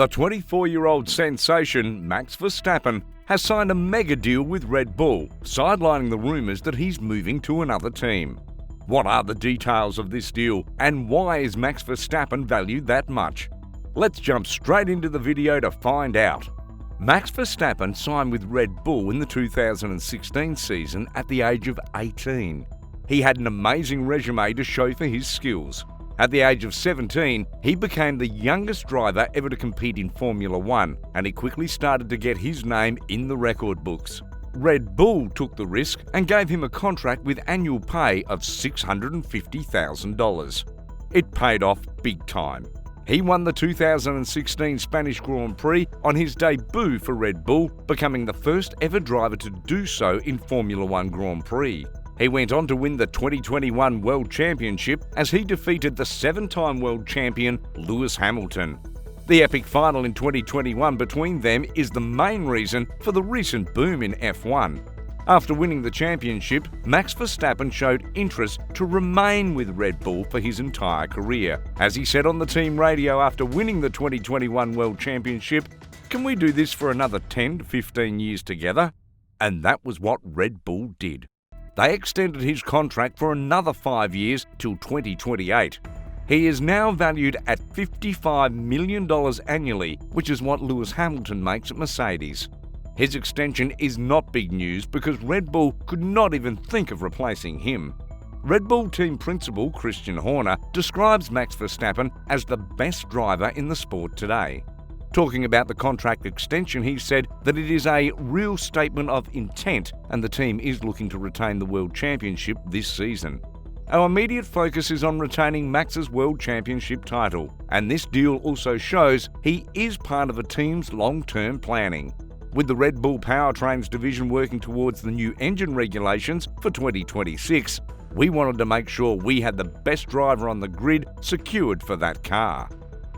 The 24-year-old sensation, Max Verstappen, has signed a mega deal with Red Bull, sidelining the rumours that he's moving to another team. What are the details of this deal, and why is Max Verstappen valued that much? Let's jump straight into the video to find out. Max Verstappen signed with Red Bull in the 2016 season at the age of 18. He had an amazing resume to show for his skills. At the age of 17, he became the youngest driver ever to compete in Formula One, and he quickly started to get his name in the record books. Red Bull took the risk and gave him a contract with annual pay of $650,000. It paid off big time. He won the 2016 Spanish Grand Prix on his debut for Red Bull, becoming the first ever driver to do so in Formula One Grand Prix. He went on to win the 2021 World Championship as he defeated the 7-time world champion Lewis Hamilton. The epic final in 2021 between them is the main reason for the recent boom in F1. After winning the championship, Max Verstappen showed interest to remain with Red Bull for his entire career. As he said on the team radio after winning the 2021 World Championship, "Can we do this for another 10 to 15 years together?" And that was what Red Bull did. They extended his contract for another 5 years till 2028. He is now valued at $55 million annually, which is what Lewis Hamilton makes at Mercedes. His extension is not big news because Red Bull could not even think of replacing him. Red Bull team principal Christian Horner describes Max Verstappen as the best driver in the sport today. Talking about the contract extension, he said that it is a real statement of intent and the team is looking to retain the World Championship this season. Our immediate focus is on retaining Max's World Championship title, and this deal also shows he is part of a team's long-term planning. With the Red Bull Powertrains division working towards the new engine regulations for 2026, we wanted to make sure we had the best driver on the grid secured for that car.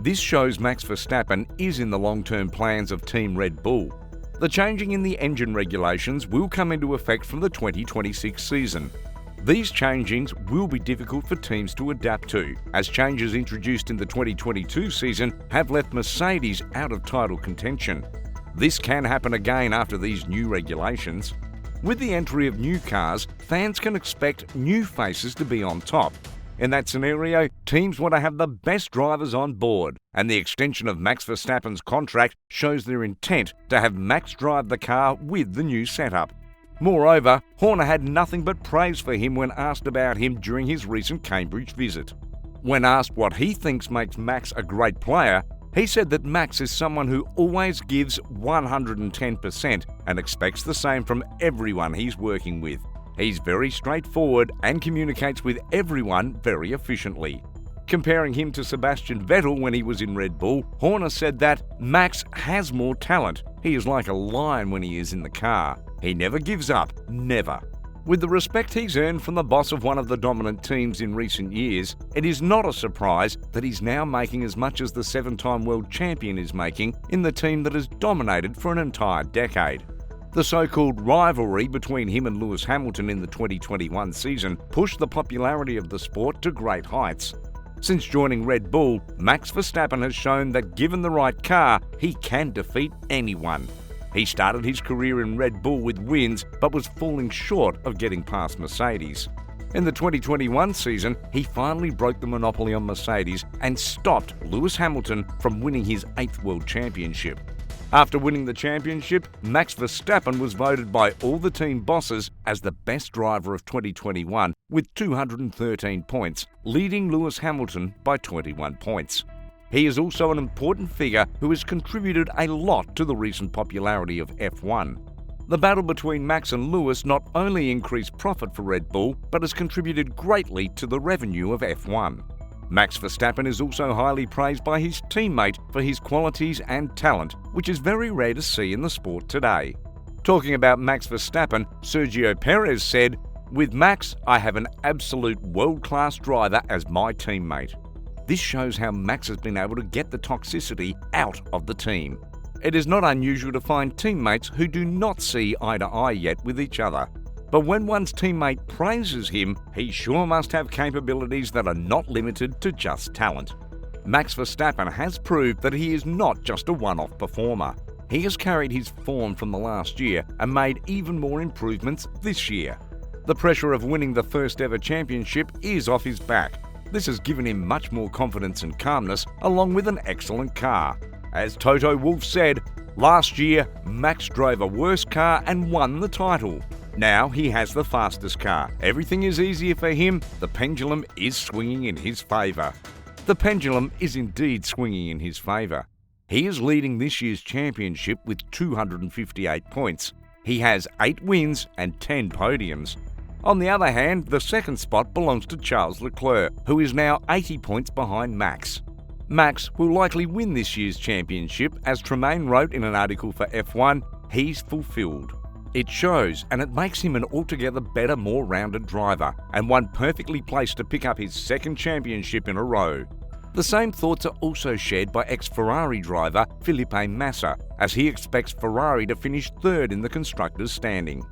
This shows Max Verstappen is in the long-term plans of Team Red Bull. The changing in the engine regulations will come into effect from the 2026 season. These changings will be difficult for teams to adapt to, as changes introduced in the 2022 season have left Mercedes out of title contention. This can happen again after these new regulations. With the entry of new cars, fans can expect new faces to be on top. In that scenario, teams want to have the best drivers on board, and the extension of Max Verstappen's contract shows their intent to have Max drive the car with the new setup. Moreover, Horner had nothing but praise for him when asked about him during his recent Cambridge visit. When asked what he thinks makes Max a great player, he said that Max is someone who always gives 110% and expects the same from everyone he's working with. He's very straightforward and communicates with everyone very efficiently. Comparing him to Sebastian Vettel when he was in Red Bull, Horner said that Max has more talent. He is like a lion when he is in the car. He never gives up, never. With the respect he's earned from the boss of one of the dominant teams in recent years, it is not a surprise that he's now making as much as the 7-time world champion is making in the team that has dominated for an entire decade. The so-called rivalry between him and Lewis Hamilton in the 2021 season pushed the popularity of the sport to great heights. Since joining Red Bull, Max Verstappen has shown that given the right car, he can defeat anyone. He started his career in Red Bull with wins, but was falling short of getting past Mercedes. In the 2021 season, he finally broke the monopoly on Mercedes and stopped Lewis Hamilton from winning his 8th World Championship. After winning the championship, Max Verstappen was voted by all the team bosses as the best driver of 2021 with 213 points, leading Lewis Hamilton by 21 points. He is also an important figure who has contributed a lot to the recent popularity of F1. The battle between Max and Lewis not only increased profit for Red Bull, but has contributed greatly to the revenue of F1. Max Verstappen is also highly praised by his teammate for his qualities and talent, which is very rare to see in the sport today. Talking about Max Verstappen, Sergio Perez said, "With Max, I have an absolute world-class driver as my teammate." This shows how Max has been able to get the toxicity out of the team. It is not unusual to find teammates who do not see eye to eye yet with each other. But when one's teammate praises him, he sure must have capabilities that are not limited to just talent. Max Verstappen has proved that he is not just a one-off performer. He has carried his form from the last year and made even more improvements this year. The pressure of winning the first ever championship is off his back. This has given him much more confidence and calmness, along with an excellent car. As Toto Wolff said, last year Max drove a worse car and won the title. Now he has the fastest car. Everything is easier for him. The pendulum is swinging in his favour. The pendulum is indeed swinging in his favour. He is leading this year's championship with 258 points. He has 8 wins and 10 podiums. On the other hand, the second spot belongs to Charles Leclerc, who is now 80 points behind Max. Max will likely win this year's championship, as Tremaine wrote in an article for F1, he's fulfilled. It shows, and it makes him an altogether better, more rounded driver, and one perfectly placed to pick up his second championship in a row. The same thoughts are also shared by ex-Ferrari driver Felipe Massa, as he expects Ferrari to finish third in the constructors' standing.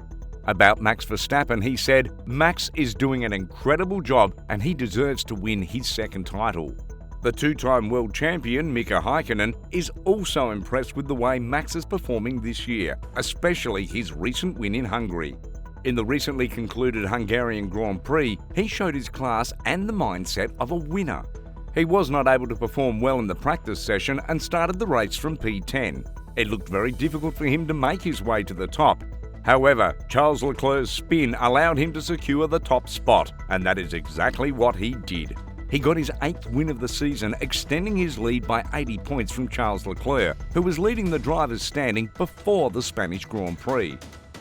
About Max Verstappen, he said, "Max is doing an incredible job and he deserves to win his second title." The two-time world champion Mika Häkkinen is also impressed with the way Max is performing this year, especially his recent win in Hungary. In the recently concluded Hungarian Grand Prix, he showed his class and the mindset of a winner. He was not able to perform well in the practice session and started the race from P10. It looked very difficult for him to make his way to the top. However, Charles Leclerc's spin allowed him to secure the top spot, and that is exactly what he did. He got his 8th win of the season, extending his lead by 80 points from Charles Leclerc, who was leading the drivers' standing before the Spanish Grand Prix.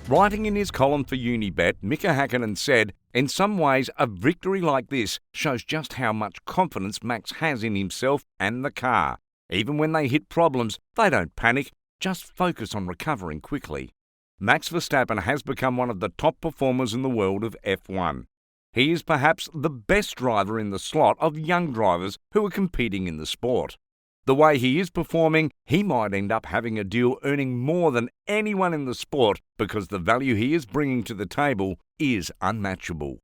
Writing in his column for Unibet, Mika Häkkinen said, "In some ways, a victory like this shows just how much confidence Max has in himself and the car. Even when they hit problems, they don't panic, just focus on recovering quickly." Max Verstappen has become one of the top performers in the world of F1. He is perhaps the best driver in the slot of young drivers who are competing in the sport. The way he is performing, he might end up having a deal earning more than anyone in the sport, because the value he is bringing to the table is unmatchable.